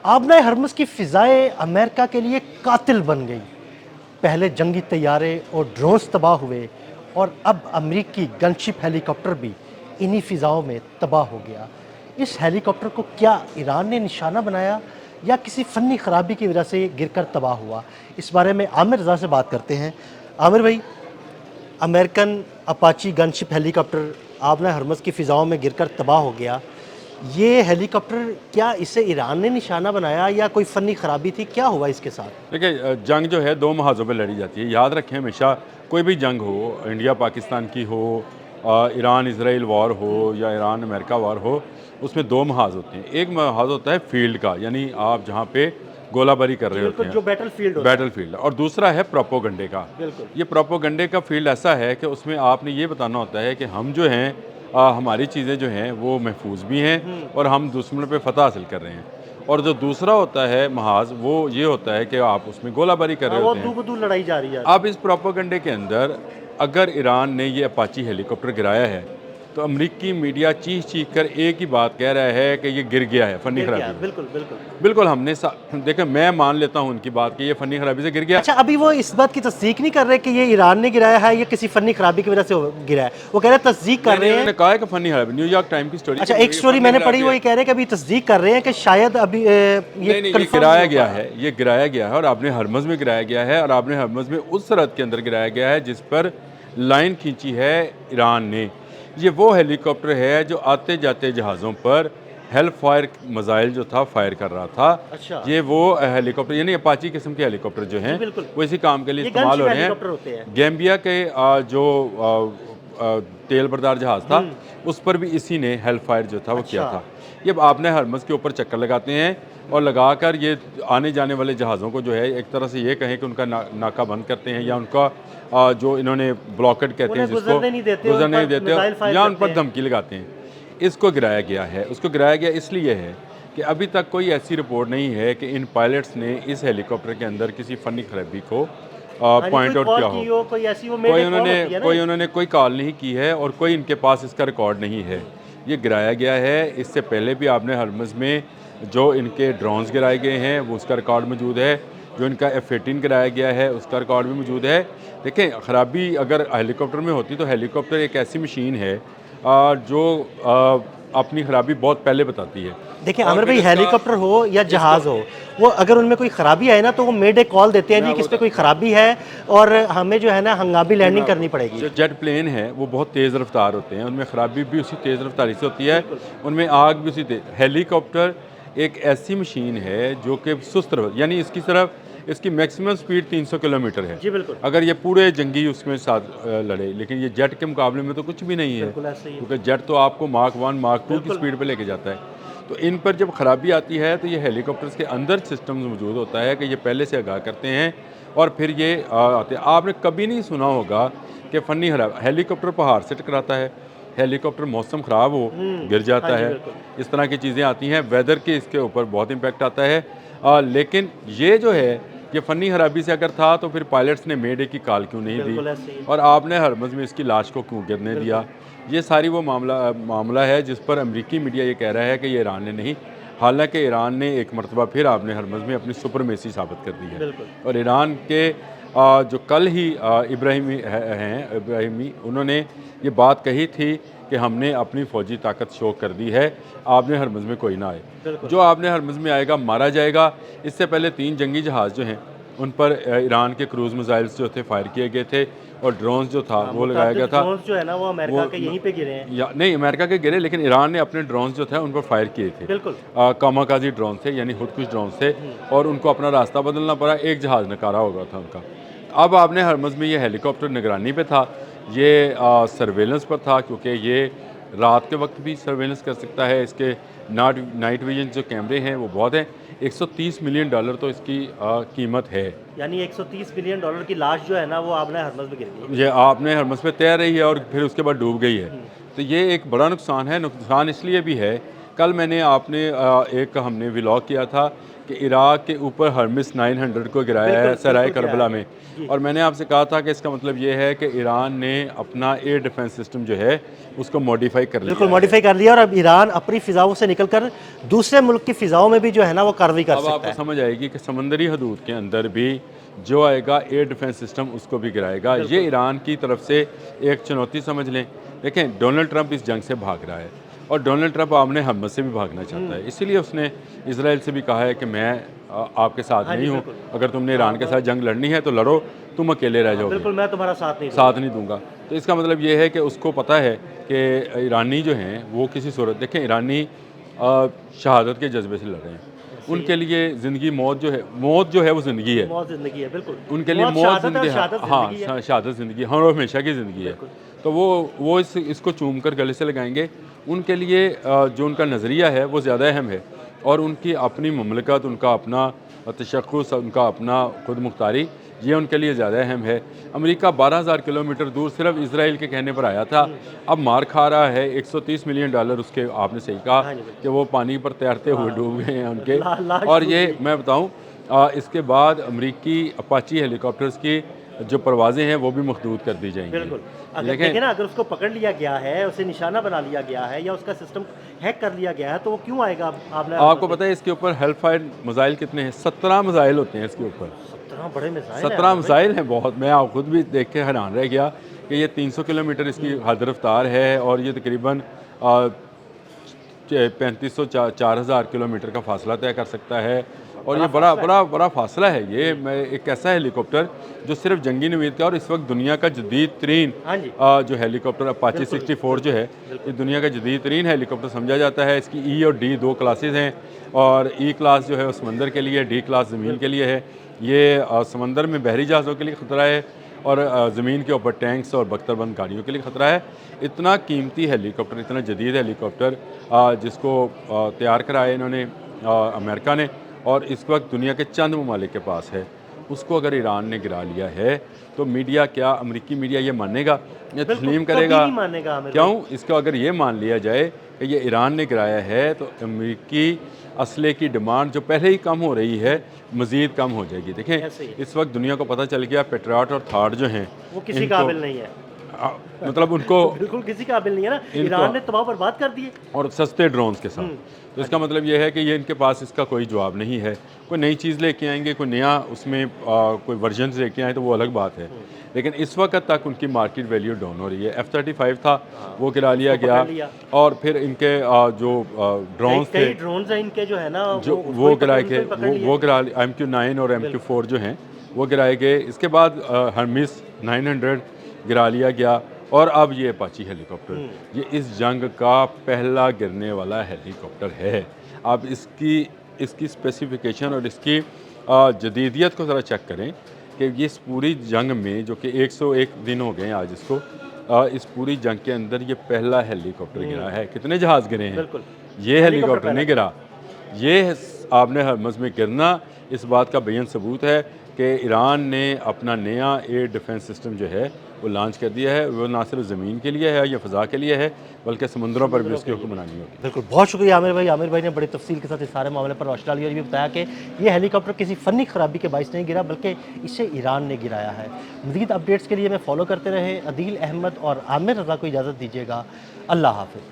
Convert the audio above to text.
आबना हरमुज़ की फ़िज़ाएँ अमेरिका के लिए कातिल बन गई। पहले जंगी तैयारे और ड्रोन्स तबाह हुए और अब अमेरिकी गनशिप हेलीकॉप्टर भी इन्हीं फ़िज़ाओं में तबाह हो गया। इस हेलीकॉप्टर को क्या ईरान ने निशाना बनाया या किसी फ़नी ख़राबी की वजह से ये गिरकर तबाह हुआ? इस बारे में आमिर रज़ा से बात करते हैं। आमिर भाई, अमेरिकन अपाची गनशिप हेलीकॉप्टर आबना हरमुज़ की फ़िज़ाओं में गिरकर तबाह हो गया। ये हेलीकॉप्टर क्या इसे ईरान ने निशाना बनाया या कोई फ़नी ख़राबी थी? क्या हुआ इसके साथ? देखिए जंग जो है दो महाज़ों पे लड़ी जाती है। याद रखें हमेशा कोई भी जंग हो, इंडिया पाकिस्तान की हो, ईरान इसराइल वॉर हो या ईरान अमेरिका वॉर हो, उसमें दो महाज़ होते हैं। एक महाज़ होता है फील्ड का, यानी आप जहाँ पे गोलाबारी कर जी रहे होते बिल्कुल, जो हैं, बैटलफ़ील्ड होता है। बैटलफील्ड, और दूसरा है प्रोपोगंडे का। बिल्कुल। ये प्रोपोगंडे का फील्ड ऐसा है कि उसमें आपने ये बताना होता है कि हम जो हैं हमारी चीज़ें जो हैं वो महफूज भी हैं और हम दुश्मन पे फतह हासिल कर रहे हैं। और जो दूसरा होता है महाज, वो ये होता है कि आप उसमें गोलाबारी कर हाँ, रहे वो होते दू हैं। ब दू लड़ाई जारी है। अब इस प्रोपोगंडे के अंदर अगर ईरान ने ये अपाची हेलीकॉप्टर गिराया है, तो अमरीकी मीडिया चीख चीख कर एक ही बात कह रहा है कि ये गिर गया है फ़नी गिर गया, खराबी से। बिल्कुल, बिल्कुल। बिल्कुल हमने देखिए मैं मान लेता हूँ उनकी बात कि ये फ़नी खराबी से गिर गया। अच्छा, अभी वो इस बात की तस्दीक नहीं कर रहे कि ये ईरान ने गिराया है या किसी फ़नी ख़राबी की वजह से गिरा है। वो कह रहे हैं तस्दीक कर नहीं, नहीं, रहे हैं। उन्होंने कहा है कि फ़नी खराबी, न्यूयॉर्क टाइम की स्टोरी अच्छा, है, एक ये स्टोरी फ़नी मैंने पढ़ी, खराबी वो है। ये कह रहे हैं कि अभी तस्दीक कर रहे हैं कि शायद अभी ये नहीं, नहीं, ये कन्फर्म गिराया नहीं हो गया पाया। है, ये गिराया गया है और आपने हरमज़ में गिराया गया है और आपने हरमज़ में उस सरहद के अंदर गिराया गया है जिस पर लाइन खींची है ईरान ने। ये वो हेलीकॉप्टर है जो आते जाते जहाज़ों पर हेल फायर मिसाइल जो था फायर कर रहा था। अच्छा। ये वो हेलीकॉप्टर, यानी अपाची किस्म के हेलीकॉप्टर जो जी हैं बिल्कुल। वो इसी काम के लिए ये इस्तेमाल गनशिप हो रहे हेलीकॉप्टर हैं। होते हैं। गैम्बिया के तेल बरदार जहाज़ था, उस पर भी इसी ने हेल फायर जो था वो किया अच्छा। था। ये आपने हरमज़ के ऊपर चक्कर लगाते हैं और लगाकर ये आने जाने वाले जहाज़ों को जो है एक तरह से ये कहें कि उनका नाका बंद करते हैं या उनका जो इन्होंने ब्लॉकेड कहते हैं उन्हें जिसको, गुज़रने नहीं देते, उन गुजरने नहीं पर देते मिसाइल फायर या उन करते पर हैं। धमकी लगाते हैं। इसको गिराया गया है। उसको गिराया गया इसलिए है कि अभी तक कोई ऐसी रिपोर्ट नहीं है कि इन पायलट्स ने इस हेलीकॉप्टर के अंदर किसी फ़नी खराबी को हाँ जी, कोई पॉइंट आउट कॉल किया की हो। हो, कोई ऐसी वो मेडे कॉल होती है ना एक। कोई कॉल नहीं की है और कोई इनके पास इसका रिकॉर्ड नहीं है। ये गिराया गया है। इससे पहले भी आपने हरमज़ में जो इनके ड्रोन्स गिराए गए हैं वो उसका रिकॉर्ड मौजूद है। जो इनका F-18 गिराया गया है उसका रिकॉर्ड भी मौजूद है। देखें, ख़राबी अगर हेलीकॉप्टर में होती तो हेलीकॉप्टर एक ऐसी मशीन है जो अपनी ख़राबी बहुत पहले बताती है। देखिए और आमिर फिर भाई, इसका हेलीकॉप्टर हो या इसको जहाज़ हो, वो अगर उनमें कोई ख़राबी आए ना तो वो मेडे कॉल देते हैं मैं जी कि वो इस पे कोई ख़राबी है और हमें जो है ना हंगामी जी, लैंडिंग मैं करनी पड़ेगी। जो जेट प्लेन है वो बहुत तेज़ रफ्तार होते हैं, उनमें ख़राबी भी उसी तेज़ रफ्तारी से होती है, बिल्कुल। उनमें आग भी उसी तेज़। हेलीकॉप्टर एक ऐसी मशीन है जो कि सुस्त यानी इसकी सिर्फ इसकी मैक्सिमम स्पीड 300 किलोमीटर है। जी बिल्कुल। अगर ये पूरे जंगी उसमें साथ लड़े, लेकिन ये जेट के मुकाबले में तो कुछ भी नहीं है, बिल्कुल ऐसे ही है। क्योंकि जेट तो आपको मार्क 1 मार्क 2 की बिल्कुल। स्पीड पे लेके जाता है। तो इन पर जब ख़राबी आती है तो ये हेलीकॉप्टर्स के अंदर सिस्टम मौजूद होता है कि ये पहले से आगाह करते हैं और फिर ये आते हैं। आपने कभी नहीं सुना होगा कि फ़नी खराब हेलीकॉप्टर पहाड़ से टकराता है, हेलीकॉप्टर मौसम ख़राब हो गिर हाँ जाता जी है, बिल्कुल। इस तरह की चीज़ें आती हैं। वेदर के इसके ऊपर बहुत इम्पैक्ट आता है। लेकिन ये जो है ये फ़नी खराबी से अगर था तो फिर पायलट्स ने मेडे की कॉल क्यों नहीं दी बिल्कुल ऐसे ही है। और आपने हरमज़ में इसकी लाश को क्यों गिरने दिया? ये सारी वो मामला है जिस पर अमरीकी मीडिया ये कह रहा है कि ये ईरान ने नहीं। हालांकि ईरान ने एक मरतबा फिर आपने हरमज़ में अपनी सुपरमेसी साबित कर दी है बिल्कुल। और ईरान के जो कल ही इब्राहिमी उन्होंने ये बात कही थी कि हमने अपनी फ़ौजी ताकत शो कर दी है, आपने हरमज़ में कोई ना आए। बिल्कुल। जो आपने हरमज़ में आएगा मारा जाएगा। इससे पहले 3 जंगी जहाज़ जो हैं उन पर ईरान के क्रूज़ मिसाइल्स जो थे फायर किए गए थे और ड्रोन्स जो था हाँ, वो लगाया गया मुतादिद था। ड्रोन्स जो है ना वो अमेरिका वो के यहीं पे गिरे हैं। या नहीं, अमेरिका के गिरे, लेकिन ईरान ने अपने ड्रोन्स जो थे उन पर फायर किए थे। बिल्कुल। कामाकाजी ड्रोन थे, यानी खुदकुश ड्रोन थे और उनको अपना रास्ता बदलना पड़ा। एक जहाज़ नकारा होगा था उनका। अब आपने हरमज़ में ये हेलीकॉप्टर निगरानी पे था, ये सर्वेलेंस पर था, क्योंकि ये रात के वक्त भी सर्वेलेंस कर सकता है। इसके नाइट विजन जो कैमरे हैं वो बहुत हैं। $130 मिलियन तो इसकी कीमत है। यानी $130 बिलियन की लाश जो है ना वो आबना हरमज़ में गिर गई। ये आपने हरमज़ पे तैर रही है और फिर उसके बाद डूब गई है। तो ये एक बड़ा नुकसान है। नुकसान इसलिए भी है कल मैंने आपने एक हमने व्लॉग किया था कि इराक के ऊपर हर्मिस 900 को गिराया है सराय करबला में, और मैंने आपसे कहा था कि इसका मतलब ये है कि ईरान ने अपना एयर डिफेंस सिस्टम जो है उसको मॉडिफाई कर लिया, बिल्कुल मॉडिफाई कर लिया, और अब ईरान अपनी फ़िज़ाओं से निकलकर दूसरे मुल्क की फ़िज़ाओं में भी जो है ना वो कार्रवाई कर अब सकता आपको है। समझ आएगी कि समंदरी हदूद के अंदर भी जो आएगा एयर डिफेंस सिस्टम उसको भी गिराएगा। ये ईरान की तरफ से एक चुनौती समझ लें। देखें, डोनाल्ड ट्रंप इस जंग से भाग रहा है और डोनाल्ड ट्रंप आमने हमत से भी भागना चाहता है, इसीलिए उसने इसराइल से भी कहा है कि मैं आपके साथ नहीं हूँ, अगर तुमने ईरान के साथ जंग लड़नी है तो लड़ो, तुम अकेले रह जाओगे, बिल्कुल मैं तुम्हारा साथ नहीं साथ नहीं दूंगा। तो इसका मतलब ये है कि उसको पता है कि ईरानी जो हैं वो किसी सूरत, देखें ईरानी शहादत के जज्बे से लड़ रहे हैं, उनके लिए ज़िंदगी मौत जो है वो ज़िंदगी है, मौत ज़िंदगी है, बिल्कुल उनके लिए मौत ज़िंदगी है, हाँ शहादत ज़िंदगी है, और हमेशा की ज़िंदगी है। तो वो इसको चूम कर गले से लगाएंगे। उनके लिए जो उनका नज़रिया है वो ज़्यादा अहम है, और उनकी अपनी ममलकत, उनका अपना तशख़्ख़ुस, उनका अपना खुद मुख्तारी, ये उनके लिए ज़्यादा अहम है। अमेरिका 12,000 किलोमीटर दूर सिर्फ इसराइल के कहने पर आया था, अब मार खा रहा है। $130 मिलियन उसके, आपने सही कहा कि वो पानी पर तैरते हुए डूब गए हैं उनके। और ये मैं बताऊँ, इसके बाद अमेरिकी अपाची हेलीकॉप्टर्स की जो परवाज़ें हैं वो भी महदूद कर दी जाएंगी। बिल्कुल। अगर देखें ना, अगर उसको पकड़ लिया गया है, उसे निशाना बना लिया गया है, या उसका सिस्टम हैक कर लिया गया है, तो वो क्यों आएगा? आपको पता है इसके ऊपर हेल्फायर मिसाइल कितने हैं? 17 मिसाइल होते हैं इसके ऊपर। 17 बड़े मिसाइल 17 मिसाइल हैं, बहुत। मैं आप खुद भी देख के हैरान रह गया कि ये 300 किलोमीटर इसकी हद रफ्तार है, और ये तकरीबन 3500 4000 किलोमीटर का फासला तय कर सकता है, और ये बड़ा फासला है। ये एक ऐसा हेलीकॉप्टर जो सिर्फ जंगी नवीद का, और इस वक्त दुनिया का जदीद तरीन जो हेलीकॉप्टर अपाची 64 जो है, ये दुनिया का जदीद तरीन हेलीकॉप्टर समझा जाता है। इसकी ई और डी 2 क्लासेज हैं, और ई क्लास जो है वो समंदर के लिए, डी क्लास ज़मीन के लिए है। ये समंदर में बहरी जहाज़ों के लिए ख़तरा है, और ज़मीन के ऊपर टैंक्स और बख्तरबंद गाड़ियों के लिए ख़तरा है। इतना कीमती हेलीकॉप्टर, इतना जदीद हेलीकॉप्टर जिसको तैयार कराया इन्होंने अमेरिका ने, और इस वक्त दुनिया के चंद ममालिक के पास है, उसको अगर ईरान ने गिरा लिया है तो मीडिया, क्या अमेरिकी मीडिया ये मानेगा या तस्लीम करेगा? क्यों? इसको अगर ये मान लिया जाए कि ये ईरान ने गिराया है तो अमेरिकी असले की डिमांड जो पहले ही कम हो रही है मज़ीद कम हो जाएगी। देखें, इस वक्त दुनिया को पता चल गया पेट्रियट और थार्ड जो हैं वो किसी काबिल नहीं है, मतलब उनको बिल्कुल किसी काबिल नहीं है ना। ईरान ने तबाह बर्बाद कर दिए, और सस्ते ड्रोन्स के साथ। तो इसका मतलब ये है कि ये इनके पास इसका कोई जवाब नहीं है। कोई नई चीज़ लेके आएंगे, कोई नया उसमें कोई वर्जन लेके आए तो वो अलग बात है, लेकिन इस वक्त तक उनकी मार्केट वैल्यू डाउन हो रही है। F-35 था, वो गिरा लिया गया, और फिर इनके जो ड्रोन्स थे, ड्रोन्स हैं इनके जो है ना, जो वो गिराए गए, वो गिरा MQ-9 और MQ-4 जो हैं वो गिराए गए। इसके बाद हर्मिस 900 गिरा लिया गया, और अब ये अपाची हेलीकॉप्टर, ये इस जंग का पहला गिरने वाला हेलीकॉप्टर है। आप इसकी स्पेसिफिकेशन और इसकी जदीदियत को ज़रा चेक करें कि ये इस पूरी जंग में, जो कि 101 दिन हो गए हैं आज इसको, इस पूरी जंग के अंदर ये पहला हेलीकॉप्टर गिरा है। कितने जहाज़ गिरे हैं, ये हेलीकॉप्टर नहीं गिरा। ये आपने हरमज़ में गिरना इस बात का बेयन सबूत है कि ईरान ने अपना नया एयर डिफेंस सिस्टम जो है वो लॉन्च कर दिया है। वो ना सिर्फ ज़मीन के लिए है या फ़ज़ा के लिए है, बल्कि समुद्रों पर भी उसकी हुक्मरानी होगी। बिल्कुल, बहुत शुक्रिया आमिर भाई। आमिर भाई ने बड़ी तफसील के साथ इस सारे मामले पर रोशनी डाली, और ये भी बताया कि ये हेलीकॉप्टर किसी फ़नी ख़राबी के बाइस नहीं गिरा, बल्कि इसे ईरान ने गिराया है। मज़ीद अपडेट्स के लिए हमें फॉलो करते रहे। अदील अहमद और आमिर रज़ा को इजाज़त दीजिएगा। अल्लाह हाफ़िज़।